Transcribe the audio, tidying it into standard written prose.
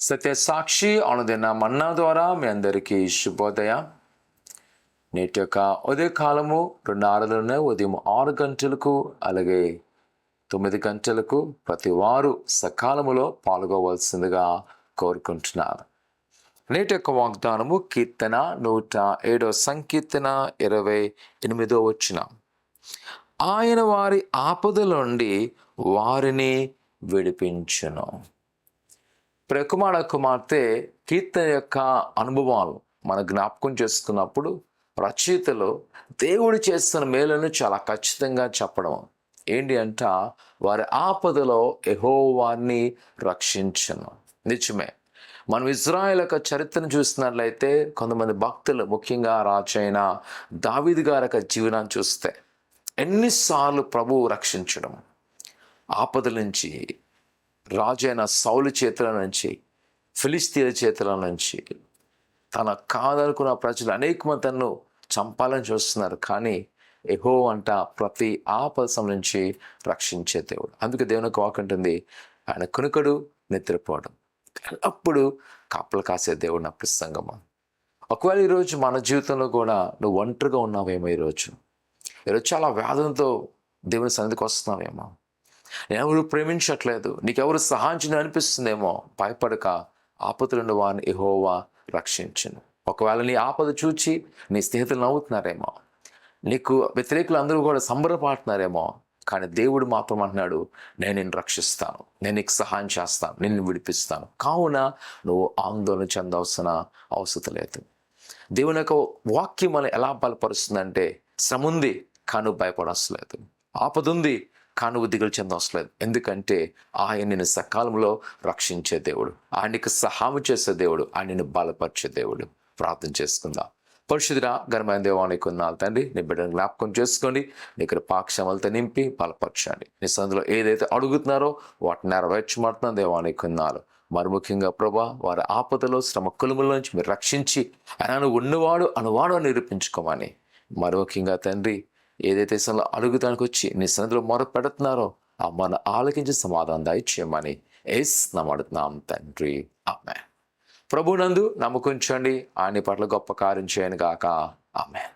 సత్యసాక్షి అనుదిన మన్నా ద్వారా మీ అందరికీ శుభోదయం. నేటి యొక్క ఉదయకాలము 2 ఆరాధనలు ఉదయం 6 గంటలకు అలాగే 9 గంటలకు ప్రతి వారు సకాలములో పాల్గొవలసిందిగా కోరుకుంటున్నారు. నేటి యొక్క వాగ్దానము కీర్తన 107 సంకీర్తన 28 వచనం. ఆయన వారి ఆపదల నుండి వారిని విడిపించును. కుమార కుమార్తె కీర్తన యొక్క అనుభవాలు మన జ్ఞాపకం చేసుకున్నప్పుడు రచయితలు దేవుడు చేస్తున్న మేలును చాలా ఖచ్చితంగా చెప్పడం ఏంటి అంట, వారి ఆపదలో యెహోవాని రక్షించును. నిజమే, మనం ఇజ్రాయేల్ యొక్క చరిత్రను చూసినట్లయితే కొంతమంది భక్తులు, ముఖ్యంగా రాజైన దావీదు గారి యొక్క జీవనాన్ని చూస్తే ఎన్నిసార్లు ప్రభువు రక్షించడం, ఆపదల నుంచి, రాజైన సౌలు చేతుల నుంచి, ఫిలిస్తీన్ల చేతుల నుంచి, తన కాదనుకున్న ప్రజలు అనేక మంది తనను చంపాలని చూస్తున్నారు. కానీ యెహోవా అంట ప్రతి ఆపద నుంచి రక్షించే దేవుడు. అందుకే దేవుని వాక్కు ఉంటుంది, ఆయన కునుకడు నిద్రపోవడం, ఎల్లప్పుడూ కాపలు కాసే దేవుడు నా ప్రసంగమా. ఒకవేళ ఈరోజు మన జీవితంలో కూడా నువ్వు ఒంటరిగా ఉన్నావేమో, ఈరోజు చాలా వ్యాధులతో దేవుని సన్నిధికి వస్తున్నావేమో, ఎవరు ప్రేమించట్లేదు, నీకెవరు సహాయం చేయని అనిపిస్తుందేమో, భయపడక ఆపదలుండి వారిని యెహోవా రక్షించును. ఒకవేళ నీ ఆపద చూచి నీ స్నేహితులు నవ్వుతున్నారేమో, నీకు వ్యతిరేకులు అందరూ కూడా సంబరపడుతున్నారేమో, కానీ దేవుడు మాత్రం అంటున్నాడు, నేను నిన్ను రక్షిస్తాను, నేను నీకు సహాయం చేస్తాను, నిన్ను విడిపిస్తాను. కావున నువ్వు ఆందోళన చెందవలసిన అవసరం లేదు. దేవుని యొక్క వాక్యం మనం ఎలా బలపరుస్తుందంటే, శ్రమ ఉంది కానీ భయపడవసలేదు, ఆపద ఉంది కానీ దిగులు చెందవసలేదు. ఎందుకంటే ఆయన నిన్ను సకాలంలో రక్షించే దేవుడు, ఆయనకు సహాయం చేసే దేవుడు, ఆయనను బలపరిచే దేవుడు. ప్రార్థన చేసుకుందాం. పరిశుద్ధుడా ఘనమైన దేవానికి కొన్నాళ్ళు తండ్రి, నీ బిడ్డను జ్ఞాపకం చేసుకోండి, నీకు పాక్షమలతో నింపి బలపరచండి. నీ సందులో ఏదైతే అడుగుతున్నారో వాటిని నెరవేర్చమంటున్నాను దేవానికి కొన్నాళ్ళు. మరి ముఖ్యంగా ప్రభా, వారి ఆపదలో శ్రమ కులుముల నుంచి మీరు రక్షించి ఆయన ఉన్నవాడు అనువాడు నిరూపించుకోమని, మరి ముఖ్యంగా తండ్రి ఏదైతే అడుగుతానికి వచ్చి నీ సన్నిధిలో మొర పెడుతున్నారో ఆ మన ఆలకించి సమాధానం దయచేయమని అడుగుతున్నాం తండ్రి. ఆమేన్. ప్రభునందు నమ్మకండి, ఆయన పట్ల గొప్ప కార్యం చేయను గాక. ఆమేన్.